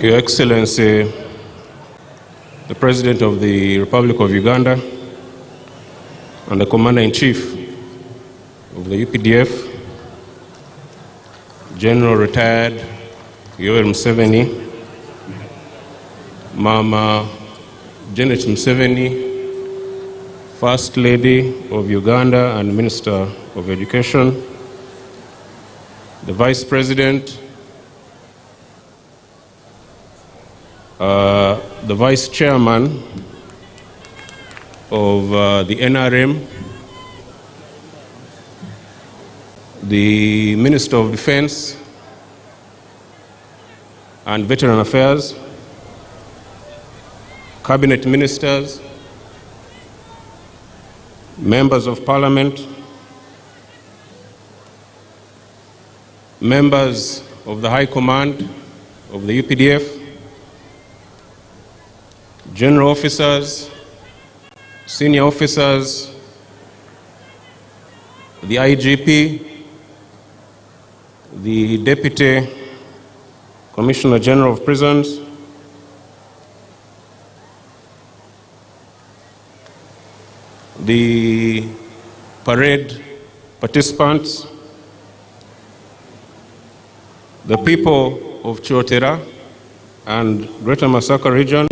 Your Excellency, the President of the Republic of Uganda and the Commander-in-Chief of the UPDF, General Retired Museveni, Mama Janet Museveni, First Lady of Uganda and Minister of Education, the Vice President, the Vice Chairman of the NRM, the Minister of Defense and Veteran Affairs, Cabinet Ministers, Members of Parliament, members of the High Command of the UPDF, general officers, senior officers, the IGP, the Deputy Commissioner General of Prisons, the parade participants, the people of Chotera and Greater Masaka region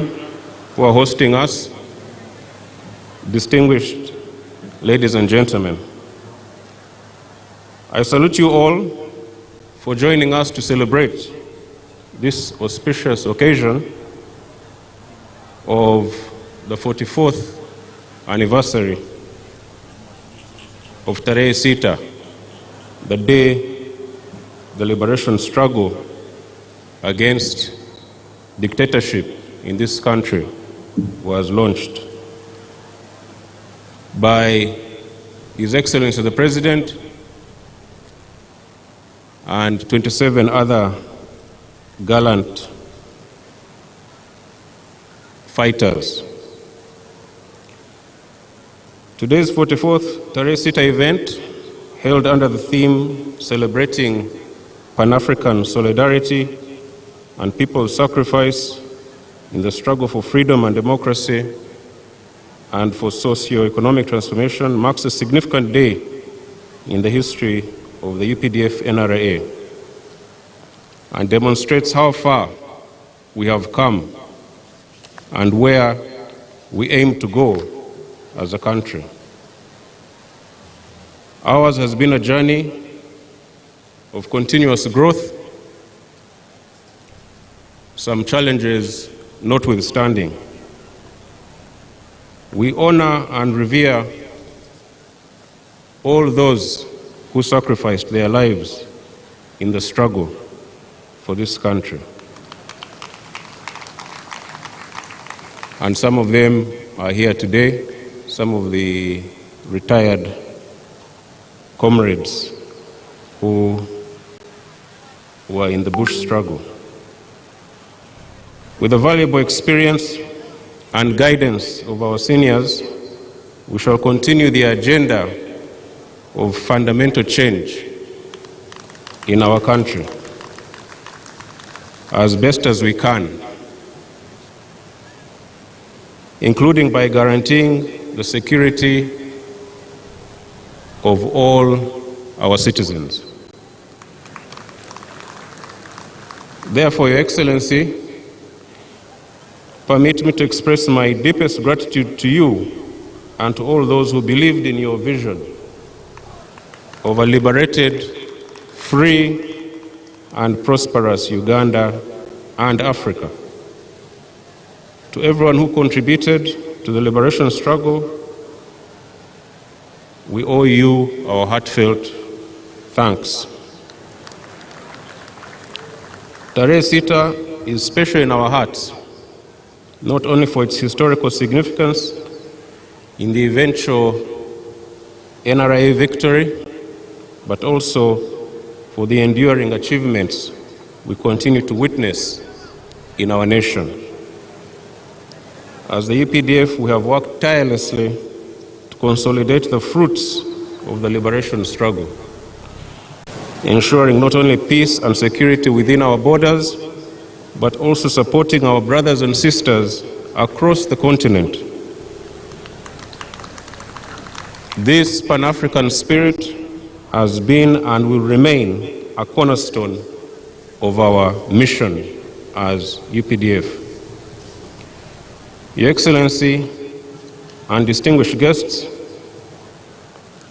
who are hosting us, distinguished ladies and gentlemen. I salute you all for joining us to celebrate this auspicious occasion of the 44th anniversary of Tarehe Sita, the day the liberation struggle against dictatorship in this country was launched by His Excellency the President and 27 other gallant fighters. Today's 44th Tarehe Sita event, held under the theme celebrating Pan-African solidarity and people's sacrifice in the struggle for freedom and democracy and for socio-economic transformation, marks a significant day in the history of the UPDF NRA and demonstrates how far we have come and where we aim to go as a country. Ours has been a journey of continuous growth, some challenges notwithstanding. We honor and revere all those who sacrificed their lives in the struggle for this country. And some of them are here today, some of the retired comrades who were in the bush struggle. With the valuable experience and guidance of our seniors, we shall continue the agenda of fundamental change in our country as best as we can, including by guaranteeing the security of all our citizens. Therefore, Your Excellency, permit me to express my deepest gratitude to you and to all those who believed in your vision of a liberated, free, and prosperous Uganda and Africa. To everyone who contributed to the liberation struggle, we owe you our heartfelt thanks. Tarehe Sita is special in our hearts, not only for its historical significance in the eventual NRA victory, but also for the enduring achievements we continue to witness in our nation. As the UPDF, we have worked tirelessly to consolidate the fruits of the liberation struggle, ensuring not only peace and security within our borders, but also supporting our brothers and sisters across the continent. This Pan-African spirit has been and will remain a cornerstone of our mission as UPDF. Your Excellency and distinguished guests,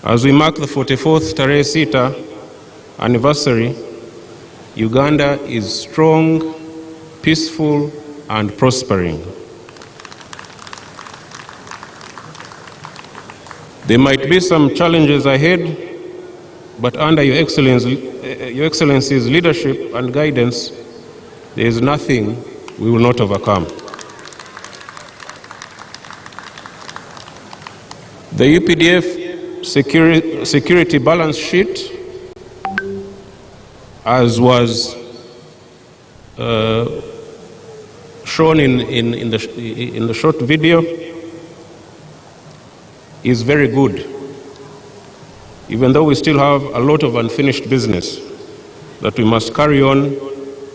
as we mark the 44th Tarehe Sita anniversary, Uganda is strong, peaceful, and prospering. There might be some challenges ahead, but under Your Excellency's leadership and guidance, there is nothing we will not overcome. The UPDF security balance sheet, as was shown in the short video, is very good, even though we still have a lot of unfinished business that we must carry on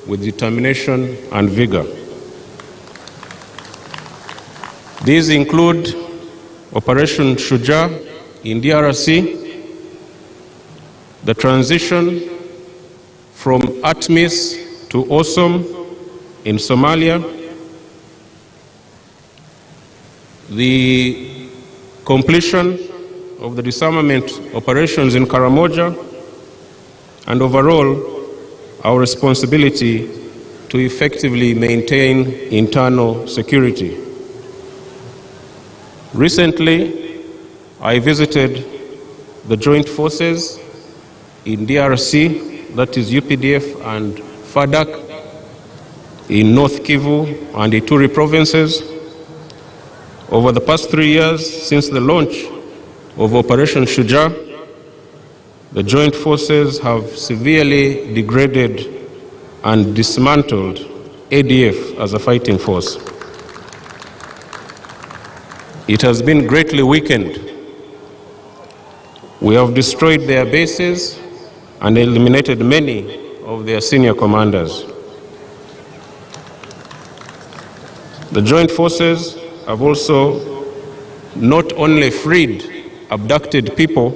with determination and vigor. These include Operation Shujaa in DRC, the transition from ATMIS to AWESOM in Somalia, the completion of the disarmament operations in Karamoja, and overall, our responsibility to effectively maintain internal security. Recently, I visited the joint forces in DRC, that is UPDF and FADAC, in North Kivu and Ituri provinces. Over the past 3 years since the launch of Operation Shujaa, the joint forces have severely degraded and dismantled ADF as a fighting force. It has been greatly weakened. We have destroyed their bases and eliminated many of their senior commanders. The joint forces have also not only freed abducted people,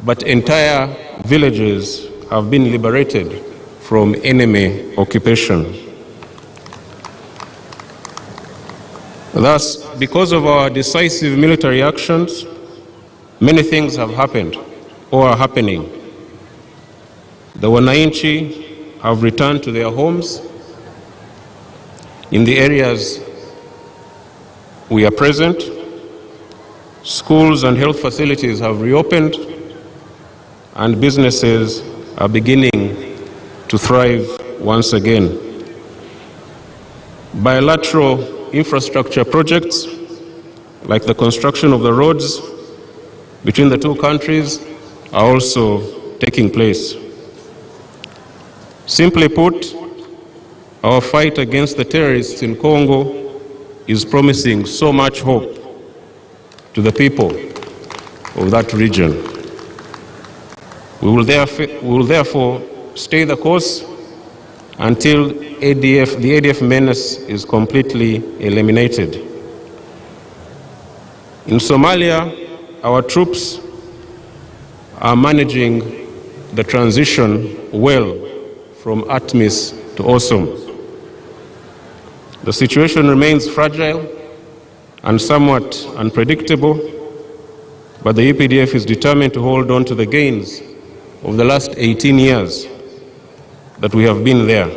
but entire villages have been liberated from enemy occupation. Thus, because of our decisive military actions, many things have happened or are happening. The Wananchi have returned to their homes in the areas we are present. Schools and health facilities have reopened, and businesses are beginning to thrive once again. Bilateral infrastructure projects, like the construction of the roads between the two countries, are also taking place. Simply put, our fight against the terrorists in Congo is promising so much hope to the people of that region. We will therefore stay the course until the ADF menace is completely eliminated. In Somalia, our troops are managing the transition well from ATMIS to AWESOM. The situation remains fragile and somewhat unpredictable, but the UPDF is determined to hold on to the gains of the last 18 years that we have been there.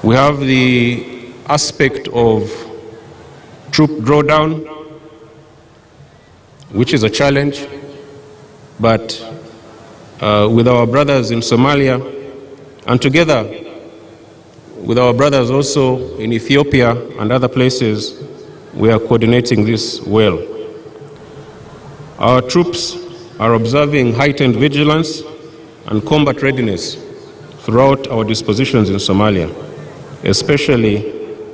We have the aspect of troop drawdown, which is a challenge, but with our brothers in Somalia, and together with our brothers also in Ethiopia and other places, we are coordinating this well. Our troops are observing heightened vigilance and combat readiness throughout our dispositions in Somalia, especially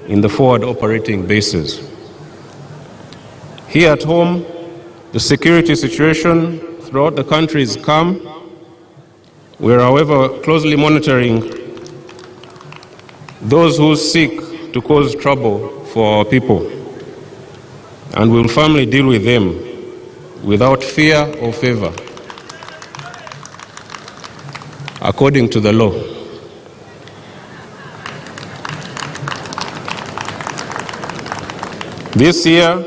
in the forward operating bases. Here at home, the security situation throughout the country is calm, We are, however, closely monitoring those who seek to cause trouble for our people, and will firmly deal with them without fear or favor, according to the law. This year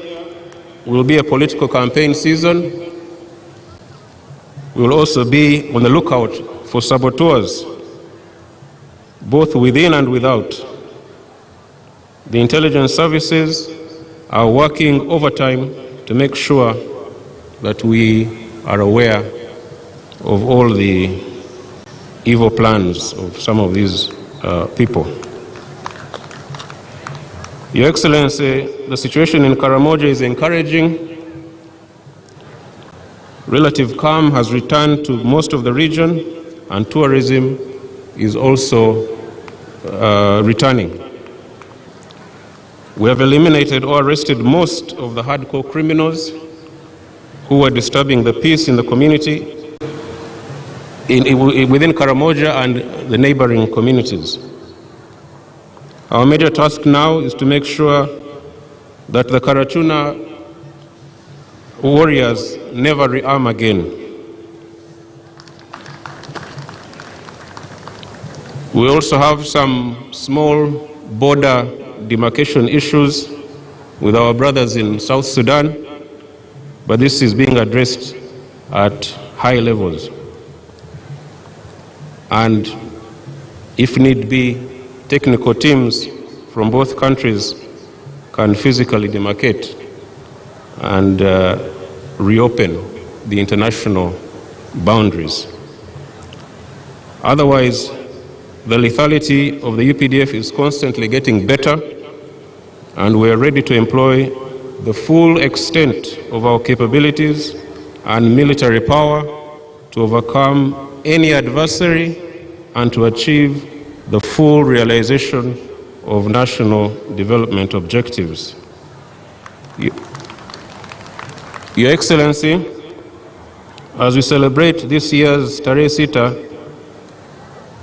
will be a political campaign season. We will also be on the lookout for saboteurs, both within and without. The intelligence services are working overtime to make sure that we are aware of all the evil plans of some of these people. Your Excellency, the situation in Karamoja is encouraging. Relative calm has returned to most of the region, and tourism is also returning. We have eliminated or arrested most of the hardcore criminals who were disturbing the peace in the community within Karamoja and the neighboring communities. Our major task now is to make sure that the Karachuna warriors never rearm again. We also have some small border demarcation issues with our brothers in South Sudan, but this is being addressed at high levels. And if need be, technical teams from both countries can physically demarcate and reopen the international boundaries. Otherwise, the lethality of the UPDF is constantly getting better, and we are ready to employ the full extent of our capabilities and military power to overcome any adversary and to achieve the full realization of national development objectives. Your Excellency, as we celebrate this year's Tarehe Sita,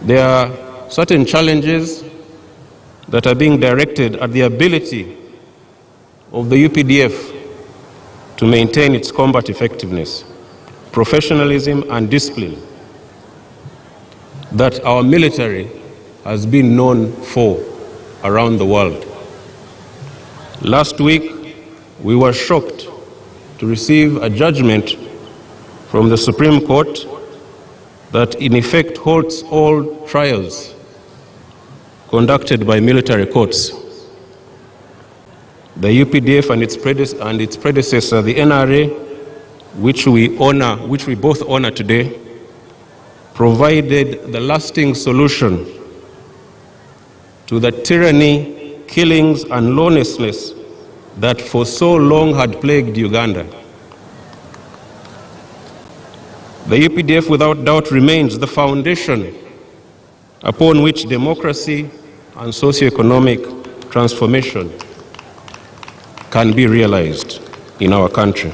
there are certain challenges that are being directed at the ability of the UPDF to maintain its combat effectiveness, professionalism, and discipline that our military has been known for around the world. Last week, we were shocked to receive a judgment from the Supreme Court that in effect holds all trials conducted by military courts. The UPDF and its predecessor, the NRA, which we both honor today, provided the lasting solution to the tyranny, killings, and lawlessness that for so long had plagued Uganda. The UPDF, without doubt, remains the foundation upon which democracy and socio-economic transformation can be realized in our country.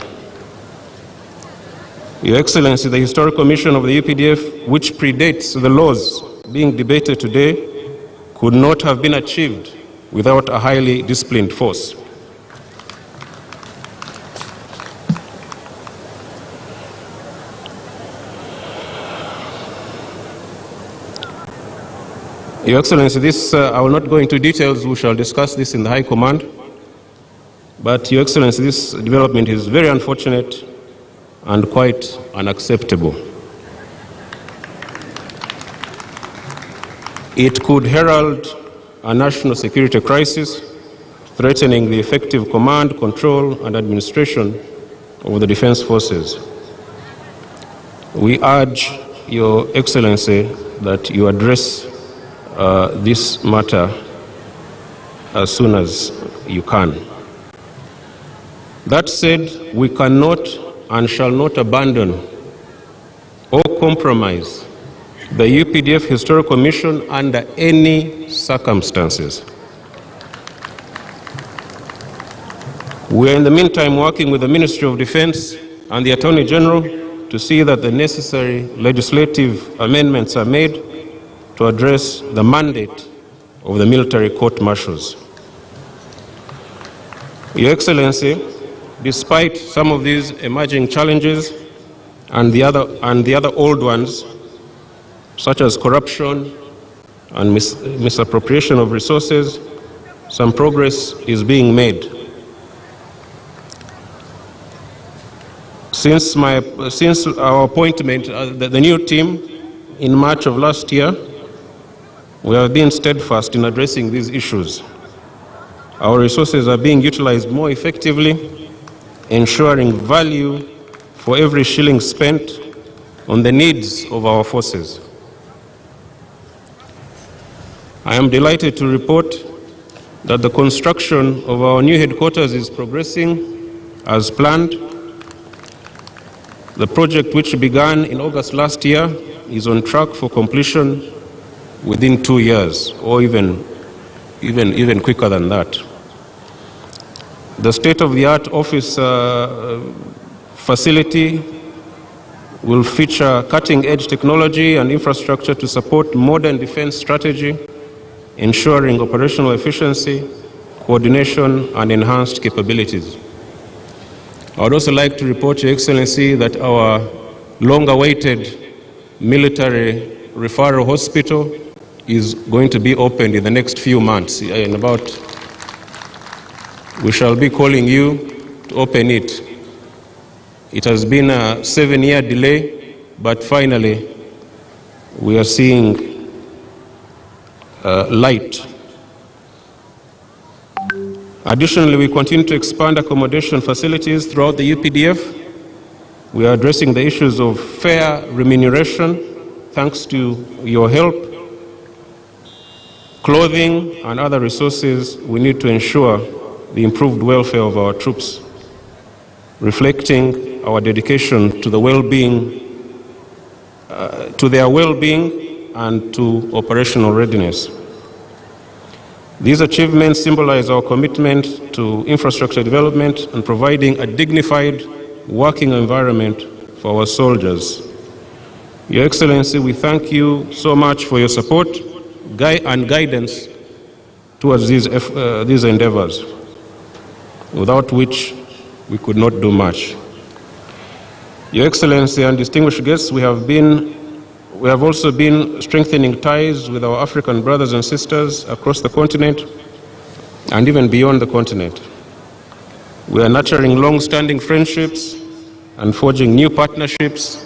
Your Excellency, the historical mission of the UPDF, which predates the laws being debated today, could not have been achieved without a highly disciplined force. Your Excellency, I will not go into details. We shall discuss this in the High Command. But, Your Excellency, this development is very unfortunate and quite unacceptable. It could herald a national security crisis, threatening the effective command, control, and administration of the defense forces. We urge Your Excellency that you address this matter as soon as you can. That said, we cannot and shall not abandon or compromise the UPDF historical mission under any circumstances. We are in the meantime working with the Ministry of Defense and the Attorney General to see that the necessary legislative amendments are made to address the mandate of the military court-martials. Your Excellency, despite some of these emerging challenges and the other old ones, such as corruption and misappropriation of resources, some progress is being made. Since our appointment, the new team in March of last year, we have been steadfast in addressing these issues. Our resources are being utilized more effectively, ensuring value for every shilling spent on the needs of our forces. I am delighted to report that the construction of our new headquarters is progressing as planned. The project, which began in August last year, is on track for completion within 2 years, or even quicker than that. The state-of-the-art office facility will feature cutting-edge technology and infrastructure to support modern defense strategy, ensuring operational efficiency, coordination, and enhanced capabilities. I would also like to report to Your Excellency that our long-awaited military referral hospital is going to be opened in the next few months. We shall be calling you to open it. It has been a 7-year delay, but finally we are seeing light. Additionally, we continue to expand accommodation facilities throughout the UPDF. We are addressing the issues of fair remuneration, thanks to your help, clothing, and other resources we need to ensure the improved welfare of our troops, reflecting our dedication to the well-being, to their well-being and to operational readiness. These achievements symbolize our commitment to infrastructure development and providing a dignified working environment for our soldiers. Your Excellency, we thank you so much for your support and guidance towards these endeavors, without which we could not do much. Your Excellency and distinguished guests, we have also been strengthening ties with our African brothers and sisters across the continent and even beyond the continent. We are nurturing long-standing friendships and forging new partnerships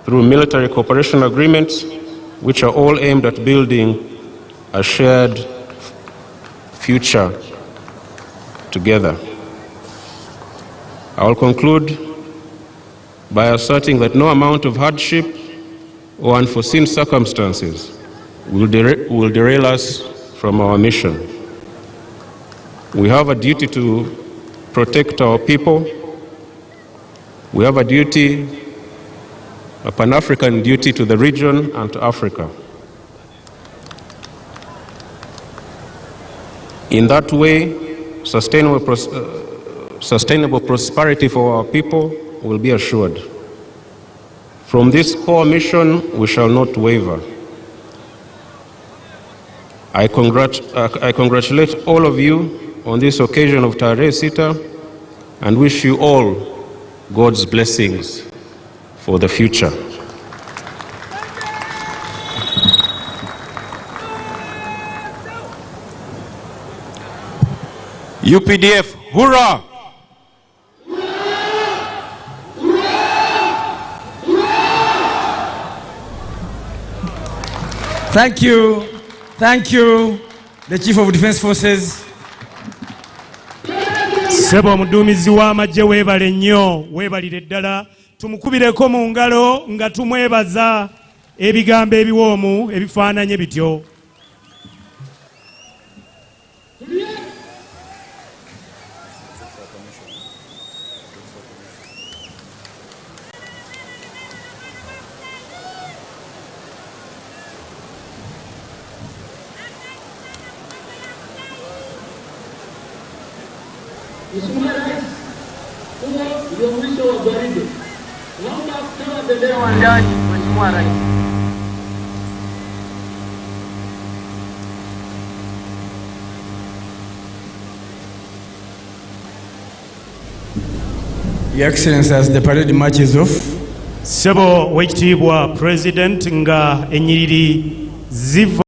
through military cooperation agreements, which are all aimed at building a shared future together. I will conclude by asserting that no amount of hardship or unforeseen circumstances will derail us from our mission. We have a duty to protect our people. We have a duty, a Pan-African duty to the region and to Africa. In that way, sustainable prosperity for our people will be assured. From this core mission, we shall not waver. I congratulate all of you on this occasion of Tarehe Sita and wish you all God's blessings for the future. UPDF, hurrah! Thank you. Thank you, the Chief of Defense Forces. Sebo omuduumizi w'amagye weebale nnyo, weebalire ddala. Tumukubireko mu ngalo nga tumwebaza ebigambo ebiwoomu ebifaananye bityo. Your wisdom was very good. Long after Your Excellency, as the parade marches off, Sebo wekitiibwa President nga enyiriri ziva